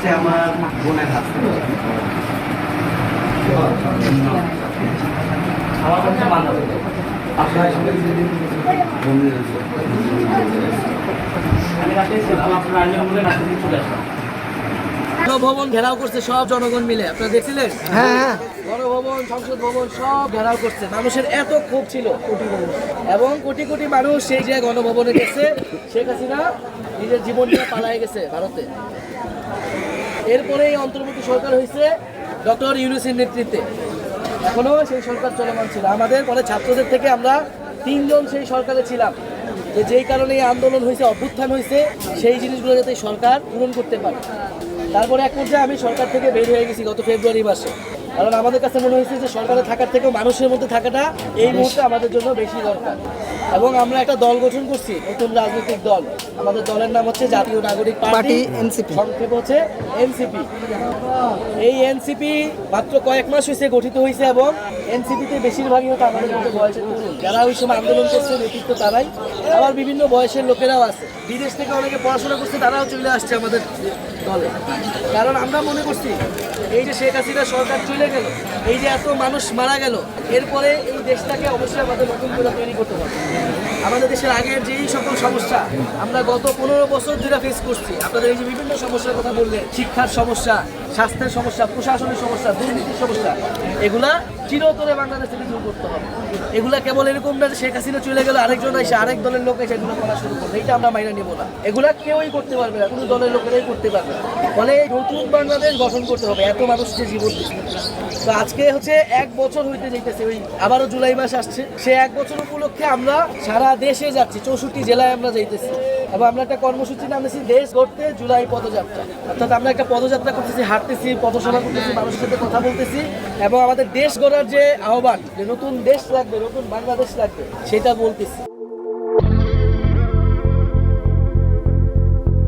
হচ্ছে আমার বোনের হাত। গণভবন ঘেরাও করছে সব জনগণ মিলে, আপনারা দেখছিলেন? হ্যাঁ, গণভবন, সংসদ ভবন সব ঘেরাও করছে। মানুষের এত ক্ষোভ ছিল এবং কোটি কোটি মানুষ সেই যে গণভবনে গেছে। শেখ হাসিনা নিজের জীবন নিয়ে পালায় গেছে ভারতে। এরপরে এই অন্তর্বর্তী সরকার হয়েছে ডক্টর ইউনূসের নেতৃত্বে। এখনো সেই সরকার চলমান ছিল। আমাদের পরে ছাত্রদের থেকে আমরা 3 জন সেই সরকারে ছিলাম, যেই কারণে এই আন্দোলন হয়েছে, অভ্যুত্থান হয়েছে, সেই জিনিসগুলো যাতে সরকার পূরণ করতে পারে। তারপরে এক পর্যায়ে আমি সরকার থেকে বের হয়ে গেছি গত ফেব্রুয়ারি মাসে, কারণ আমাদের কাছে মনে হয়েছে যে সরকারে থাকার থেকেও মানুষের মধ্যে থাকাটা এই মুহূর্তে আমাদের জন্য বেশি দরকার। এবং আমরা একটা দল গঠন করছি, নতুন রাজনৈতিক দল। আমাদের দলের নাম হচ্ছে জাতীয় নাগরিক পার্টি, এনসিপি। সংক্ষেপ হচ্ছে এনসিপি। এই এনসিপি মাত্র কয়েক মাস হয়েছে গঠিত হয়েছে এবং এনসিপিতে বেশিরভাগই হতো আমাদের মধ্যে বয়সের তরুণ, যারা ওই সময় আন্দোলন করছে নেতৃত্ব তারাই। আবার বিভিন্ন বয়সের লোকেরাও আছে, বিদেশ থেকে অনেকে পড়াশোনা করছে, তারাও চলে আসছে আমাদের দলে। কারণ আমরা মনে করছি এই যে শেখ হাসিনা সরকার চলে গেল, এই যে এত মানুষ মারা গেল, এরপরে এই দেশটাকে অবশ্যই আমাদের নতুন করে তৈরি করতে হবে। আমাদের দেশের আগের যেই সকল সমস্যা আমরা গত 15 বছর ধরে ফেস করছি, আপনাদের এই যে বিভিন্ন সমস্যার কথা বললেন, শিক্ষার সমস্যা, স্বাস্থ্যের সমস্যা, প্রশাসনের সমস্যা, দুর্নীতির সমস্যা, এগুলা চিরতরে বাংলাদেশ থেকে দূর করতে হবে। এগুলা কেবল এরকম না যে শেখ হাসিনা চলে গেল আরেকজন এসে আরেক দলের লোক এসে এগুলো করা শুরু করবে, এইটা আমরা মাইনা নিব না। এগুলা কেউই করতে পারবে না, কোনো দলের লোকেরাই করতে পারবে না। ফলে নতুন বাংলাদেশ গঠন করতে হবে, এত মানুষ যে জীবন দিচ্ছে। তো আজকে হচ্ছে 1 বছর হইতে যাইতেছে, ওই আবারও জুলাই মাস আসছে, সে 1 বছর উপলক্ষে আমরা সারা দেশে যাচ্ছি, 64 জেলায় আমরা যাইতেছি। এবং আমরা একটা কর্মসূচি নামেছি দেশ গড়তে জুলাই পদযাত্রা। অর্থাৎ আমরা একটা পদযাত্রা করতেছি, হাঁটতেছি, পথসভা করতেছি, মানুষের সাথে কথা বলতেছি এবং আমাদের দেশ গড়ার যে আহ্বান, যে নতুন দেশ লাগবে, নতুন বাংলাদেশ লাগবে, সেটা বলতেছি।